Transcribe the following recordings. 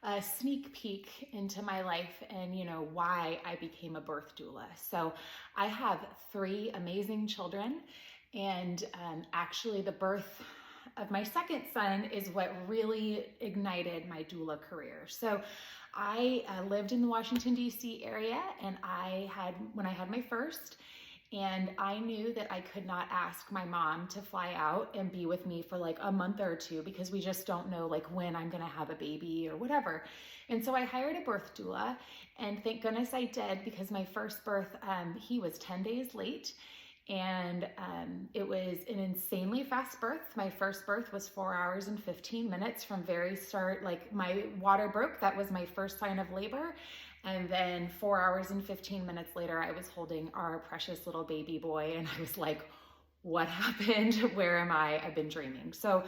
a sneak peek into my life and, why I became a birth doula. So I have three amazing children, and actually the birth of my second son is what really ignited my doula career. So I lived in the Washington, D.C. area, and when I had my first, and I knew that I could not ask my mom to fly out and be with me for like a month or two, because we just don't know like when I'm gonna have a baby or whatever. And so I hired a birth doula, and thank goodness I did, because my first birth, he was 10 days late. And it was an insanely fast birth. My first birth was 4 hours and 15 minutes from very start. Like, my water broke. That was my first sign of labor. And then 4 hours and 15 minutes later, I was holding our precious little baby boy. And I was like, what happened? Where am I? I've been dreaming. So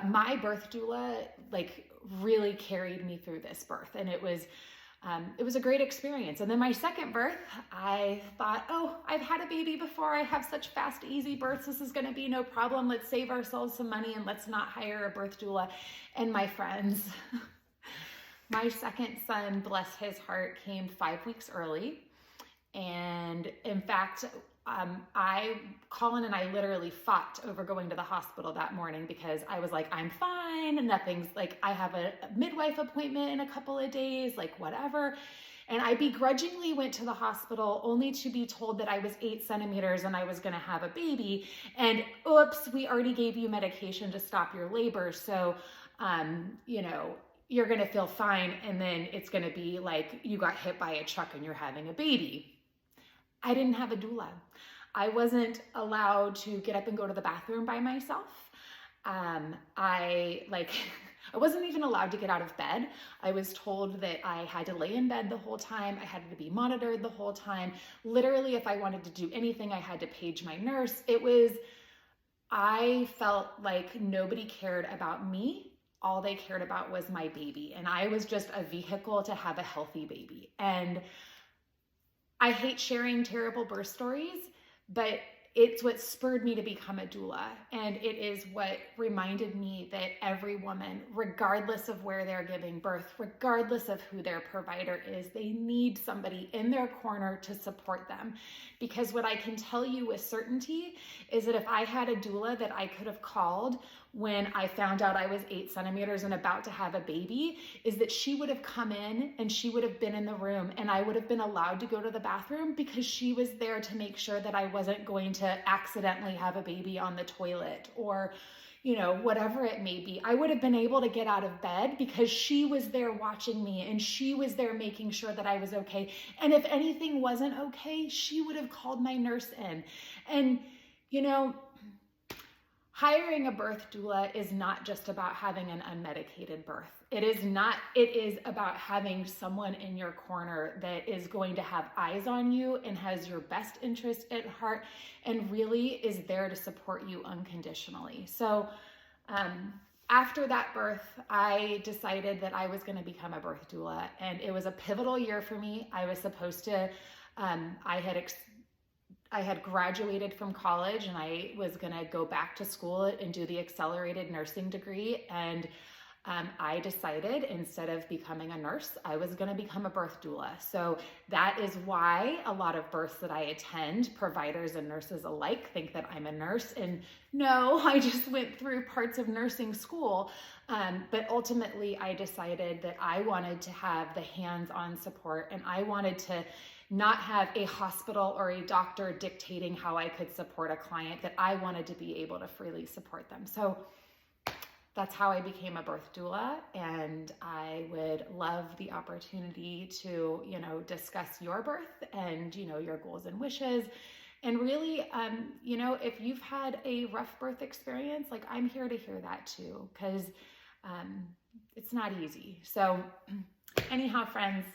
my birth doula like really carried me through this birth. And it was a great experience. And then my second birth, I thought, oh, I've had a baby before. I have such fast, easy births. This is going to be no problem. Let's save ourselves some money and let's not hire a birth doula. And my friends, my second son, bless his heart, came 5 weeks early. And in fact, Colin and I literally fought over going to the hospital that morning, because I was like, I'm fine, and nothing's like, I have a midwife appointment in a couple of days, like whatever. And I begrudgingly went to the hospital, only to be told that I was 8 centimeters and I was gonna have a baby. And oops, we already gave you medication to stop your labor. So, you're gonna feel fine. And then it's gonna be like you got hit by a truck and you're having a baby. I didn't have a doula. I wasn't allowed to get up and go to the bathroom by myself. I wasn't even allowed to get out of bed. I was told that I had to lay in bed the whole time. I had to be monitored the whole time. Literally, if I wanted to do anything, I had to page my nurse. I felt like nobody cared about me. All they cared about was my baby. And I was just a vehicle to have a healthy baby. And I hate sharing terrible birth stories, but it's what spurred me to become a doula. And it is what reminded me that every woman, regardless of where they're giving birth, regardless of who their provider is, they need somebody in their corner to support them. Because what I can tell you with certainty is that if I had a doula that I could have called when I found out I was 8 centimeters and about to have a baby, is that she would have come in and she would have been in the room, and I would have been allowed to go to the bathroom, because she was there to make sure that I wasn't going to accidentally have a baby on the toilet, or whatever it may be. I would have been able to get out of bed because she was there watching me, and she was there making sure that I was okay. And if anything wasn't okay, she would have called my nurse in. And hiring a birth doula is not just about having an unmedicated birth. It is about having someone in your corner that is going to have eyes on you and has your best interest at heart, and really is there to support you unconditionally. So after that birth, I decided that I was going to become a birth doula, and it was a pivotal year for me. I was supposed to, I had graduated from college, and I was going to go back to school and do the accelerated nursing degree. And I decided, instead of becoming a nurse, I was going to become a birth doula. So that is why a lot of births that I attend, providers and nurses alike, think that I'm a nurse. And no, I just went through parts of nursing school. But ultimately, I decided that I wanted to have the hands-on support, and I wanted to not have a hospital or a doctor dictating how I could support a client, that I wanted to be able to freely support them. So that's how I became a birth doula, and I would love the opportunity to, discuss your birth and, your goals and wishes. And really, if you've had a rough birth experience, like, I'm here to hear that too, because it's not easy. So anyhow, friends,